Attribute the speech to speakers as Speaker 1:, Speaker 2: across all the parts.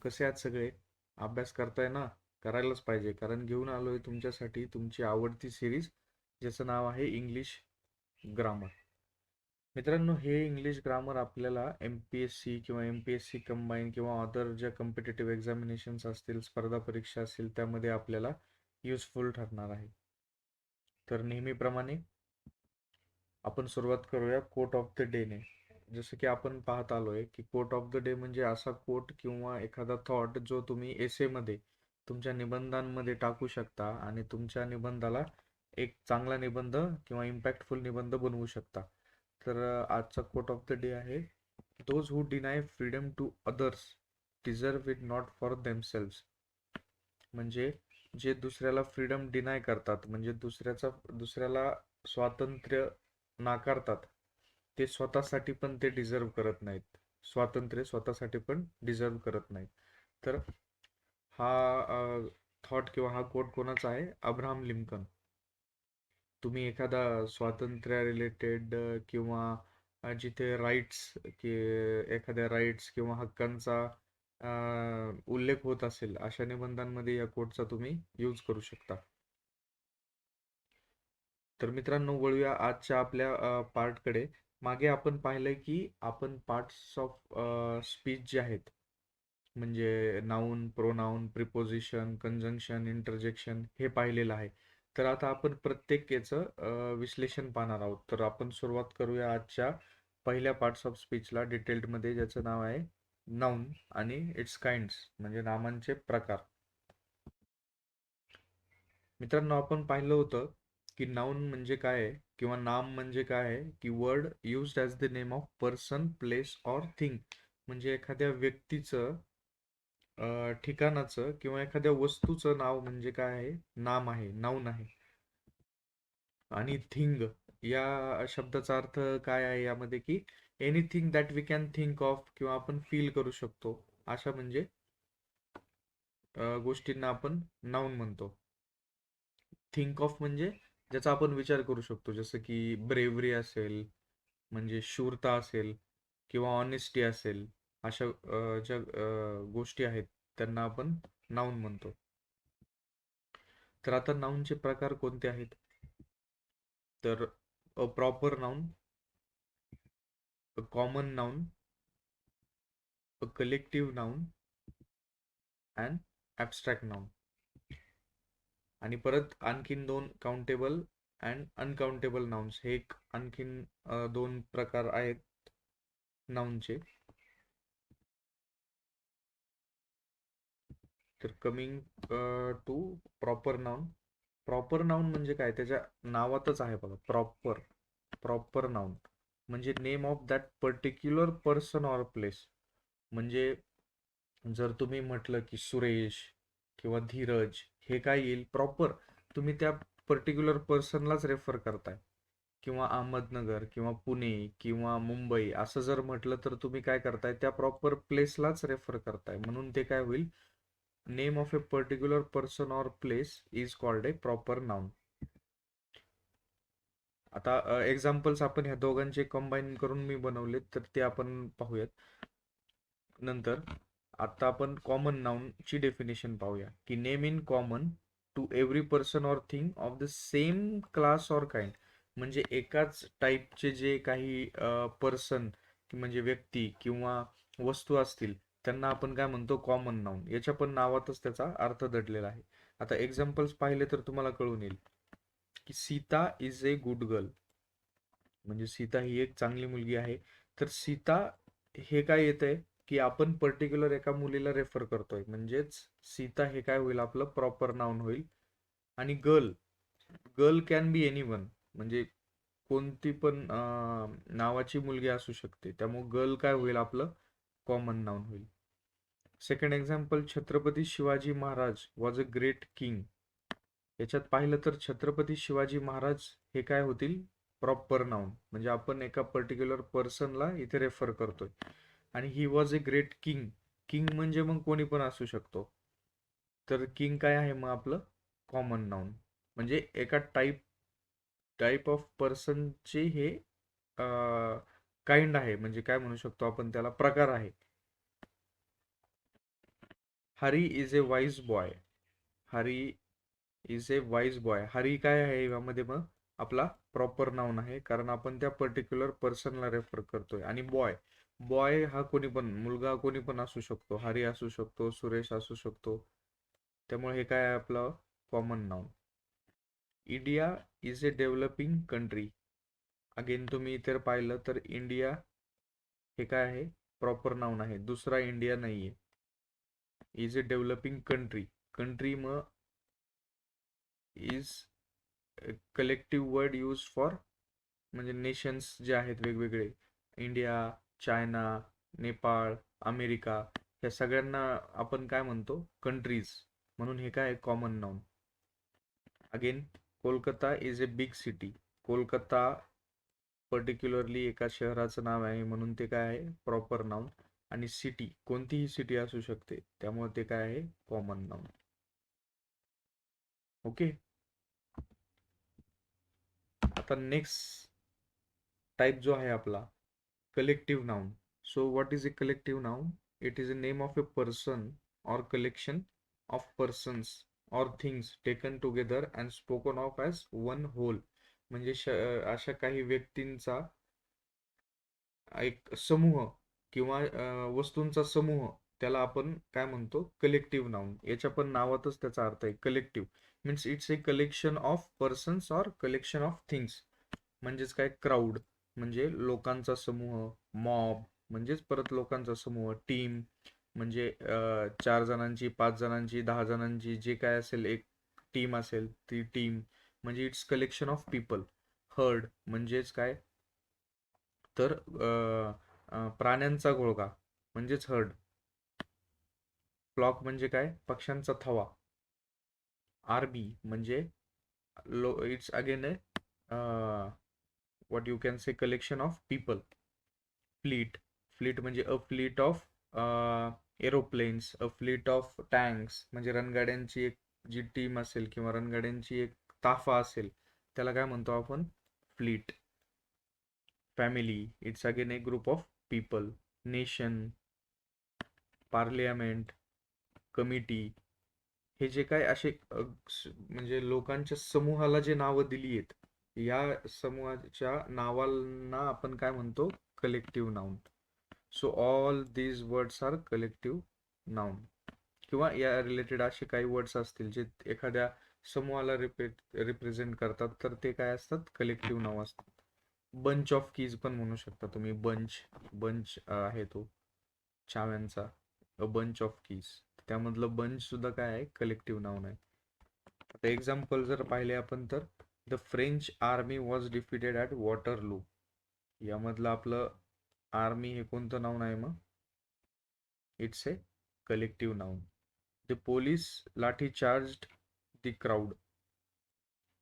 Speaker 1: कसे आहात सगळे? अभ्यास करताय ना? करायलाच पाहिजे कारण घेऊन आलोय तुमच्यासाठी तुमची आवडती सिरीज ज्याचं नाव आहे इंग्लिश ग्रामर. मित्रांनो, हे इंग्लिश ग्रामर आपल्याला MPSC किंवा MPSC कंबाईन किंवा अदर ज्या कॉम्पिटेटिव्ह एक्झामिनेशन्स असतील, स्पर्धा परीक्षा असतील, त्यामध्ये आपल्याला युजफुल ठरणार आहे. तर नेहमीप्रमाणे आपण सुरुवात करूया कोट ऑफ द डे ने. जसं की आपण पाहत आलोय की कोट ऑफ द डे म्हणजे असा कोट किंवा एखादा थॉट जो तुम्ही एसेमध्ये तुमच्या निबंधांमध्ये टाकू शकता आणि तुमच्या निबंधाला एक चांगला निबंध किंवा इम्पॅक्टफुल निबंध बनवू शकता. तर आजचा कोट ऑफ द डे आहे, those who deny freedom to others deserve it not for themselves. म्हणजे जे दुसऱ्याला फ्रीडम डिनाय करतात, म्हणजे दुसऱ्याला स्वातंत्र्य नाकारतात, ते स्वतःसाठी पण ते डिझर्व करत नाहीत. स्वातंत्र्य स्वतःसाठी पण डिझर्व करत नाहीत. तर हा थॉट किंवा हा कोट कोणाचा आहे? Abraham Lincoln. तुम्ही एखादा स्वातंत्र्य रिलेटेड किंवा जिथे राईट्स की एखाद्या राईट्स किंवा हक्कांचा उल्लेख होत असेल, अशा निबंधांमध्ये या कोटचा तुम्ही यूज करू शकता. तर मित्रांनो, वळूया आजच्या आपल्या पार्टकडे. मागे आपण पाहिलंय की आपण पार्ट्स ऑफ स्पीच जे आहेत, म्हणजे noun, pronoun, preposition, conjunction, interjection हे पाहिलेलं आहे. तर आता आपण प्रत्येक याचं विश्लेषण पाहणार आहोत. तर आपण सुरुवात करूया आजच्या पहिल्या पार्ट्स ऑफ स्पीचला डिटेल्डमध्ये, ज्याचं नाव आहे नाऊन आणि इट्स काइंड्स, म्हणजे नामांचे प्रकार. मित्रांनो, आपण पाहिलं होतं की नाऊन म्हणजे काय आहे किंवा नाम म्हणजे काय आहे, की word used as the name of person, place or thing. म्हणजे एखाद्या व्यक्तीचं, ठिकाणाचं किंवा एखाद्या वस्तूचं नाव म्हणजे काय आहे? नाम आहे, नाऊन आहे. आणि थिंग या शब्दाचा अर्थ काय आहे यामध्ये, की anything that we can think of किंवा आपण फील करू शकतो, अशा म्हणजे गोष्टींना आपण नाऊन म्हणतो. थिंक ऑफ म्हणजे ज्याचा आपण विचार करू शकतो, जसं की ब्रेवरी असेल, म्हणजे शूरता असेल, किंवा ऑनेस्टी असेल. अशा ज्या गोष्टी आहेत त्यांना आपण नाऊन म्हणतो. तर आता नाऊनचे प्रकार कोणते आहेत? तर a proper noun, a common noun, a collective noun and abstract noun. आणि परत आणखीन दोन, काउंटेबल अँड अनकाउंटेबल नाउन्स, हे एक आणखीन दोन प्रकार आहेत नाऊनचे. तर coming to proper noun. Proper noun म्हणजे काय? त्याच्या नावातच आहे बघा, प्रॉपर. प्रॉपर नाऊन म्हणजे name of that particular person or place. म्हणजे जर तुम्ही म्हटलं की सुरेश किंवा धीरज, हे काय येईल? प्रॉपर. तुम्ही त्या पर्टिक्युलर पर्सनलाच रेफर करताय. किंवा अहमदनगर किंवा पुणे किंवा मुंबई असं जर म्हटलं तर तुम्ही काय करताय? त्या प्रॉपर प्लेसलाच रेफर करताय. म्हणून ते काय होईल? Name of A particular person or place is called a proper noun. आता एक्झाम्पल्स आपण ह्या दोघांचे कंबाईन करून मी बनवलेत, तर ते आपण पाहूयात नंतर. आता आपण कॉमन नाउन ची डेफिनेशन पाहूया, की name in common to every person or thing of the same class or kind. म्हणजे एकाच टाईपचे जे काही पर्सन म्हणजे व्यक्ती किंवा वस्तू असतील, त्यांना आपण काय म्हणतो? Common noun. याच्या पण नावातच त्याचा अर्थ दडलेला आहे. आता एक्झाम्पल्स पाहिले तर तुम्हाला कळून येईल, की Sita is a good girl. म्हणजे सीता ही एक चांगली मुलगी आहे. तर सीता हे काय येतंय, की आपण पर्टिक्युलर एका मुलीला रेफर करतोय, म्हणजेच सीता हे काय होईल? आपलं प्रॉपर नाउन होईल. आणि girl, girl can be anyone, म्हणजे कोणती पण नावाची मुलगी असू शकते. त्यामुळे गर्ल काय होईल? आपलं कॉमन नाउन होईल. Second example, Chhatrapati Shivaji Maharaj was a great king. याच्यात पाहिलं तर छत्रपती शिवाजी महाराज हे काय होतील? Proper noun. म्हणजे आपण एका पर्टिक्युलर पर्सनला इथे रेफर करतोय. आणि he was a great king. King म्हणजे मग कोणी पण असू शकतो. तर किंग काय आहे मग? आपलं कॉमन नाउन. म्हणजे एका टाईप ऑफ पर्सनचे हे काइंड आहे, म्हणजे काय म्हणू शकतो आपण त्याला? प्रकार आहे. Hari is a wise boy. Hari is a wise boy. Hari काय आहे यामध्ये? मग आपला प्रॉपर नाउन आहे, कारण आपण त्या पर्टिक्युलर पर्सनला रेफर करतोय. आणि बॉय, बॉय हा कोणी पण, मुलगा कोणी पण असू शकतो. हरी असू शकतो, सुरेश असू शकतो. त्यामुळे हे काय आहे आपलं common noun. India is a developing country. Again तुम्ही इतर पाहिलं तर इंडिया हे काय आहे? प्रॉपर नाउन आहे, दुसरा इंडिया नाहीये. Is a developing country. Country मग is collective word use for, म्हणजे नेशन्स जे आहेत वेगवेगळे, इंडिया, चायना, नेपाळ, अमेरिका, या सगळ्यांना आपण काय म्हणतो? कंट्रीज. म्हणून हे काय common noun. Again Kolkata is a big city. Kolkata particularly एका शहराचं नाव आहे, म्हणून ते काय आहे? Proper noun. आणि सिटी कोणतीही सिटी असू शकते, त्यामुळे ते काय आहे? Common noun. ओके. आता नेक्स्ट टाइप जो आहे आपला collective noun. So what is a collective noun? It is a name of a person or collection of persons or things taken together and spoken of as one whole. म्हणजे अशा काही व्यक्तींचा एक समूह किंवा वस्तूंचा समूह, त्याला आपण काय म्हणतो? Collective noun. याच्या पण नावातच त्याचा अर्थ आहे collective. Means it's a collection of persons or collection of things. म्हणजेच काय? क्राऊड म्हणजे लोकांचा समूह, मॉब म्हणजेच परत लोकांचा समूह, टीम म्हणजे 4 जणांची, 5 जणांची, 10 जणांची, जे काय असेल, एक टीम असेल ती टीम. म्हणजे it's collection of people. Heard म्हणजेच काय? तर प्राण्यांचा घोळका म्हणजेच हर्ड. फ्लॉक म्हणजे काय? पक्ष्यांचा थवा. आर्मी म्हणजे it's again A what you can say collection of people. Fleet, fleet म्हणजे a fleet of aeroplanes, a fleet of tanks म्हणजे रणगाड्यांची एक जी टीम असेल किंवा रणगाड्यांची एक ताफा असेल, त्याला काय म्हणतो आपण? Fleet. Family, it's again A group of people. Nation, parliament, committee, हे जे काय असे म्हणजे लोकांच्या समूहाला जे नावं दिली आहेत, या समूहाच्या नावांना आपण काय म्हणतो? Collective noun. So all these words are collective noun. किंवा या रिलेटेड असे काही वर्ड्स असतील जे एखाद्या समूहाला रिप्रेझेंट करतात, तर ते काय असतात? कलेक्टिव्ह नाव असतात. बंच ऑफ कीज पण म्हणू शकता तुम्ही. बंच, बंच आहे तो चाव्यांचा, अ बंच ऑफ कीज. त्यामधलं बंच सुद्धा काय आहे? कलेक्टिव्ह नाउन आहे. आता एक्झाम्पल जर पाहिले आपण तर the French army was defeated at Waterloo. यामधलं आपलं आर्मी हे कोणतं नाउन आहे मग? It's a collective noun. The police lathi charged the crowd.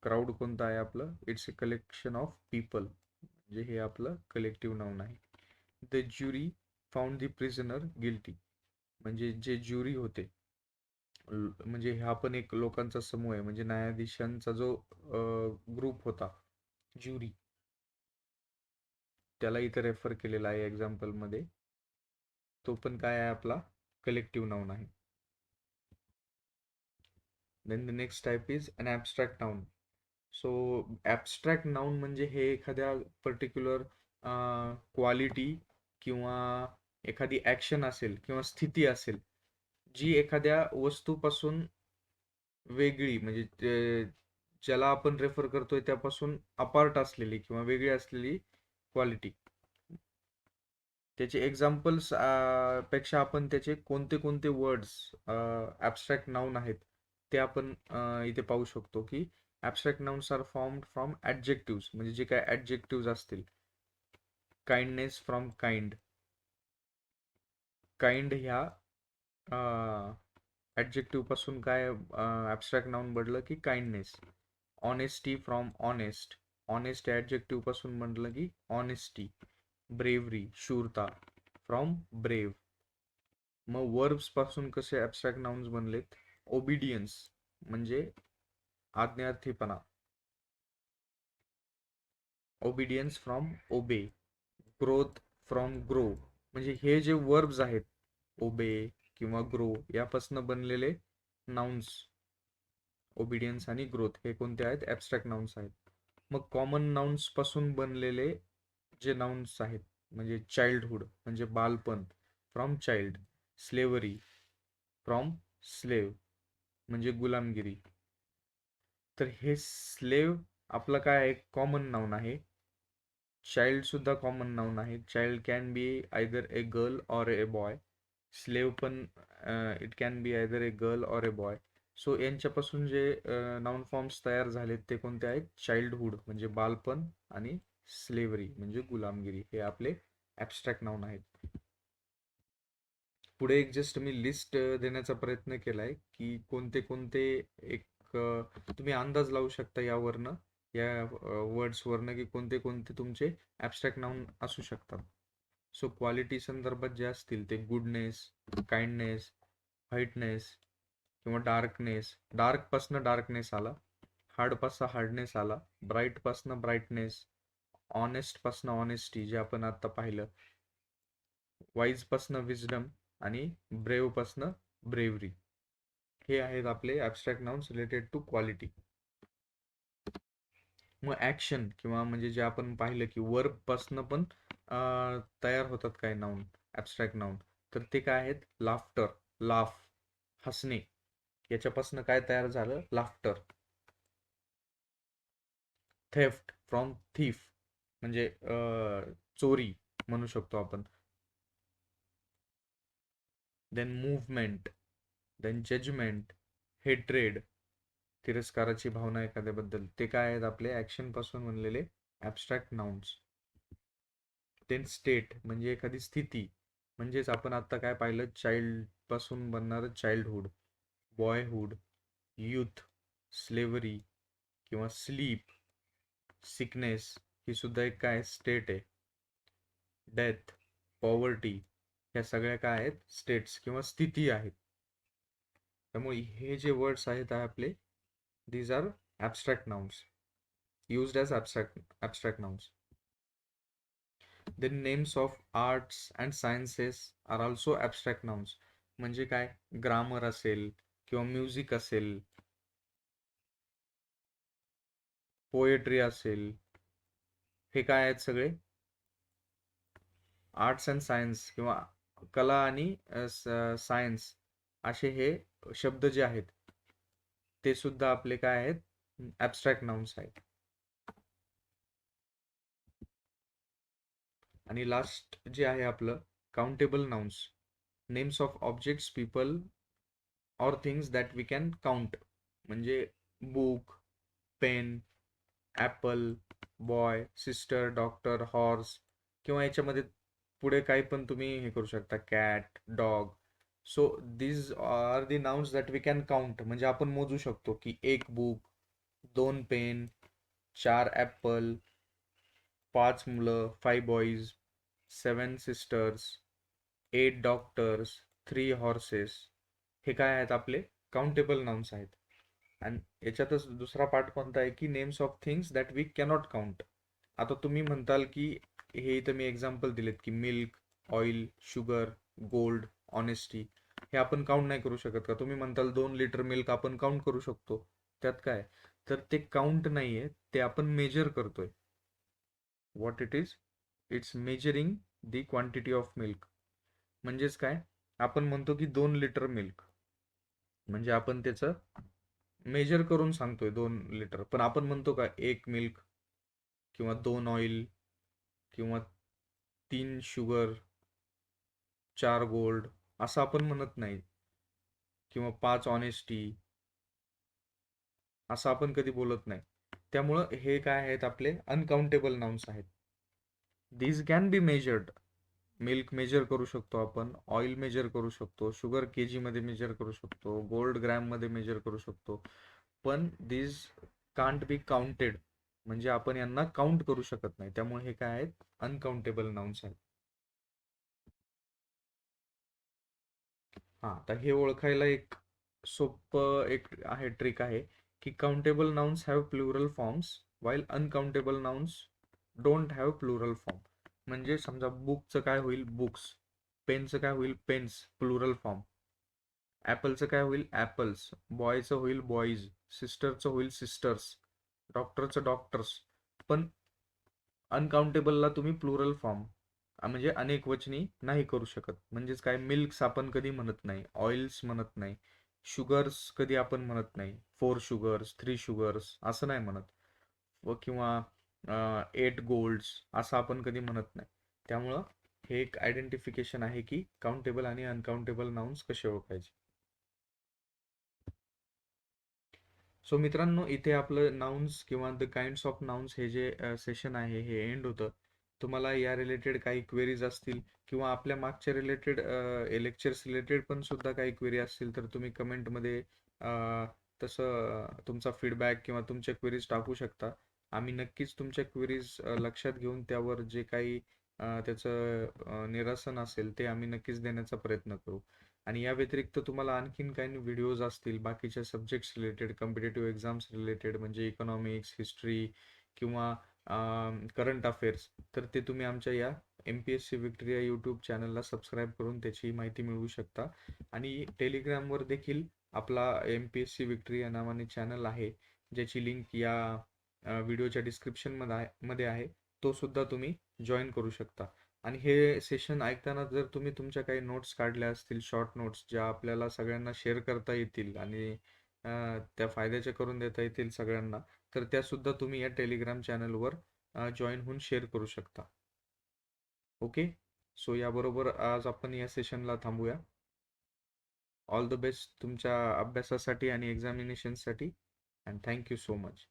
Speaker 1: Crowd कोणतं आहे आपलं? It's a collection of people, म्हणजे हे आपलं कलेक्टिव्ह नाउन आहे. The jury found the prisoner guilty. म्हणजे जे ज्युरी होते, म्हणजे हा पण एक लोकांचा समूह आहे, म्हणजे न्यायाधीशांचा जो ग्रुप होता, ज्युरी, त्याला इथं रेफर केलेला आहे एक्झाम्पल मध्ये. तो पण काय आहे आपला? कलेक्टिव्ह नाउन आहे. Then the next type is an abstract noun. So abstract noun म्हणजे हे एखाद्या पर्टिक्युलर क्वालिटी किंवा एखादी ॲक्शन असेल किंवा स्थिती असेल, जी एखाद्या वस्तूपासून वेगळी, म्हणजे ज्याला आपण रेफर करतोय त्यापासून अपार्ट असलेली किंवा वेगळी असलेली क्वालिटी. त्याचे एक्झाम्पल्स पेक्षा आपण त्याचे कोणते कोणते वर्ड्स ॲब्स्ट्रॅक्ट नाउन आहेत ते आपण इथे पाहू शकतो. की abstract nouns are formed from adjectives, म्हणजे जे काय ॲडजेक्टिव्स असतील. Kindness from kind. काइंड ह्या ॲडजेक्टिव्ह पासून काय ॲब्स्ट्रॅक्ट नाउन बनलं? की kindness. Honesty from honest. Honest adjective पासून म्हटलं की ऑनेस्टी. ब्रेवरी, शूरता, फ्रॉम ब्रेव. मग वर्ब्स पासून कसे ॲब्स्ट्रॅक्ट नाउन्स बनलेत? ओबिडियन्स म्हणजे आज्ञार्थीपणा. Obedience from obey. Growth from grow. म्हणजे हे जे वर्ब्स आहेत, ओबे, किंवा ग्रो यापासून बनलेले नाउन्स, ओबिडियन्स आणि ग्रोथ हे कोणते आहेत? ॲब्स्ट्रॅक्ट नाउन्स आहेत. मग कॉमन नाउन्स पासून बनलेले जे नाउन्स आहेत, म्हणजे चाइल्डहुड म्हणजे बालपण, from child, slavery from slave म्हणजे गुलामगिरी. तर हे स्लेव आपलं काय आहे? कॉमन नाउन आहे. चाइल्ड सुद्धा कॉमन नाउन आहे. Child can be either a girl or a boy. Slave पण it can be either a girl or a boy. So यांच्यापासून जे नाउन फॉर्म्स तयार झालेत ते कोणते आहेत? चाइल्डहुड म्हणजे बालपण आणि स्लेव्हरी म्हणजे गुलामगिरी हे आपले ॲब्स्ट्रॅक्ट नाउन आहेत. पुढे एक जस्ट मी लिस्ट देण्याचा प्रयत्न केलाय की कोणते कोणते एक तुम्ही अंदाज लावू शकता यावरनं, या वर्ड्सवरनं की कोणते कोणते तुमचे ॲब्स्ट्रॅक्ट नाउन असू शकतात. सो क्वालिटी संदर्भात जे असतील ते गुडनेस, काइंडनेस, व्हाईटनेस किंवा डार्कनेस. डार्कपासनं डार्कनेस आला, हार्डपासनं हार्डनेस आला, ब्राईटपासनं ब्राईटनेस, ऑनेस्टपासनं ऑनेस्टी जे आपण आता पाहिलं, वाईजपासनं विजडम आणि ब्रेवपासनं ब्रेवरी. हे आहेत आपले abstract nouns related to quality. मग ॲक्शन किंवा म्हणजे जे आपण पाहिलं की वर्बपासनं पण तयार होतात काय नाउन, ॲब्स्ट्रॅक्ट नाउन. तर ते काय आहेत? लाफ्टर, लाफ, हसणे. याच्यापासून काय तयार झालं? लाफ्टर. थेफ्ट फ्रॉम थीफ म्हणजे चोरी म्हणू शकतो आपण. Then movement, then judgment, hatred, तिरस्काराची भावना एखाद्याबद्दल. ते काय आहेत? आपले ॲक्शन पासून बनलेले ॲब्स्ट्रॅक्ट नाउन्स. देन स्टेट म्हणजे एखादी स्थिती. म्हणजेच आपण आता काय पाहिलं? चाइल्ड पासून बनणारं चाइल्डहुड, बॉयहुड, यूथ, स्लेव्हरी किंवा स्लीप, सिकनेस ही सुद्धा एक काय स्टेट आहे. डेथ, पॉवर्टी ह्या सगळ्या काय आहेत? स्टेट्स किंवा स्थिती आहेत. त्यामुळे हे जे वर्ड्स आहेत आपले, these are abstract nouns, used as abstract nouns. The names of arts and sciences are also abstract nouns. म्हणजे काय? ग्रामर असेल किंवा म्युझिक असेल, पोएट्री असेल, हे काय आहेत सगळे? आर्ट्स अँड सायन्स किंवा कला आणि सायन्स असे हे शब्द जे आहेत ते सुद्धा आपले काय आहेत? ॲब्स्ट्रॅक्ट नाउन्स आहेत. आणि लास्ट जे आहे आपलं countable nouns, names of objects, people or things that we can count. म्हणजे book, pen, apple, boy, sister, doctor, horse किंवा याच्यामध्ये पुढे काही पण तुम्ही हे करू शकता, cat, dog. So these are the nouns that we can count. म्हणजे आपण मोजू शकतो की 1 बुक, 2 पेन, 4 ॲपल, 5 मुलं, 5 बॉईज, 7 सिस्टर्स, 8 डॉक्टर्स, 3 हॉर्सेस. हे काय आहेत? आपले काउंटेबल नाउन्स आहेत. आणि याच्यातच दुसरा पार्ट कोणता आहे की names of things that we cannot count. आता तुम्ही म्हणताल की हे इथं मी एक्झाम्पल दिलेत की milk, oil, sugar, gold, honesty हे आपण काउंट नाही करू शकत का? तुम्ही म्हणताल 2 लिटर मिल्क आपण काउंट करू शकतो. त्यात काय? तर ते काउंट नाहीये, ते आपण मेजर करतोय. What it is? It's measuring the quantity of milk. म्हणजेच काय? आपण म्हणतो की 2 लिटर मिल्क म्हणजे आपण त्याचं मेजर करून सांगतोय 2 लिटर. पण आपण म्हणतो का 1 मिल्क किंवा 2 ऑइल किंवा 3 शुगर, 4 गोल्ड असं आपण म्हणत नाही. किंवा 5 ऑनेस्टी असं आपण कधी बोलत नाही. त्यामुळं हे काय आहेत? आपले अनकाउंटेबल नाउन्स आहेत. These can be measured. Milk measure करू शकतो आपण, ऑइल मेजर करू शकतो, शुगर केजी मध्ये मेजर करू शकतो, गोल्ड ग्रॅम मध्ये मेजर करू शकतो. पण दीज कांट बी काउंटेड. म्हणजे आपण यांना काउंट करू शकत नाही. त्यामुळे हे काय आहेत? अनकाउंटेबल नाउन्स आहेत. हा, तर हे ओळखायला एक सोपं एक आहे ट्रिक आहे की countable nouns have plural forms while uncountable nouns don't have plural form. म्हणजे समजा बुकचं काय होईल? बुक्स. पेनचं काय होईल? Pens, plural form. ॲपलचं काय होईल ॲपल्स, बॉयचं होईल बॉईज, सिस्टरचं होईल सिस्टर्स, डॉक्टरचं डॉक्टर्स. पण अनकाउंटेबलला तुम्ही प्लुरल फॉर्म म्हणजे अनेक वचनी नाही करू शकत. म्हणजेच काय, मिल्क्स आपण कधी म्हणत नाही, ऑइल्स म्हणत नाही, शुगर्स कधी आपण म्हणत नाही, 4 शुगर्स 3 शुगर्स असं नाही म्हणत. किंवा 8 गोल्ड्स असं आपण कधी म्हणत नाही. त्यामुळं हे एक आयडेंटिफिकेशन आहे की काउंटेबल आणि अनकाउंटेबल नाउन्स कसे ओळखायचे. सो मित्रांनो, इथे आपलं नाउन्स किंवा द काइंड्स ऑफ नाउन्स हे जे सेशन आहे हे एंड होतं. तुम्हाला या रिलेटेड काही क्वेरीज असतील किंवा आपल्या मागच्या रिलेटेड लेक्चर्स रिलेटेड पण सुद्धा काही क्वेरी असतील तर तुम्ही कमेंटमध्ये तसं तुमचा फीडबॅक किंवा तुमच्या क्वेरीज टाकू शकता. आम्ही नक्कीच तुमच्या क्वेरीज लक्षात घेऊन त्यावर जे काही त्याचं निरसन असेल ते आम्ही नक्कीच देण्याचा प्रयत्न करू. आणि या व्यतिरिक्त तुम्हाला आणखीन काही व्हिडिओज असतील बाकीच्या subjects related, competitive exams related म्हणजे इकॉनॉमिक्स, हिस्ट्री किंवा करंट अफेअर्स, तर ते तुम्ही आमच्या या MPSC विक्ट्री या यूट्यूब चॅनलला सबस्क्राईब करून त्याची माहिती मिळवू शकता. आणि टेलिग्रामवर देखील आपला MPSC विक्ट्री या नावाने चॅनल आहे, ज्याची लिंक या व्हिडिओच्या मध्ये आहे. तो सुद्धा तुम्ही जॉईन करू शकता. आणि हे सेशन ऐकताना जर तुम्ही तुमच्या काही नोट्स काढल्या असतील, शॉर्ट नोट्स ज्या आपल्याला सगळ्यांना शेअर करता येतील आणि त्या फायद्याच्या करून देता येतील सगळ्यांना, तर त्यासुद्धा तुम्ही या टेलिग्राम चॅनलवर जॉईन होऊन शेअर करू शकता. ओके. सो याबरोबर आज आपण या सेशनला थांबूया. ऑल द बेस्ट तुमच्या अभ्यासासाठी आणि एक्झामिनेशनसाठी, अँड थँक्यू सो मच.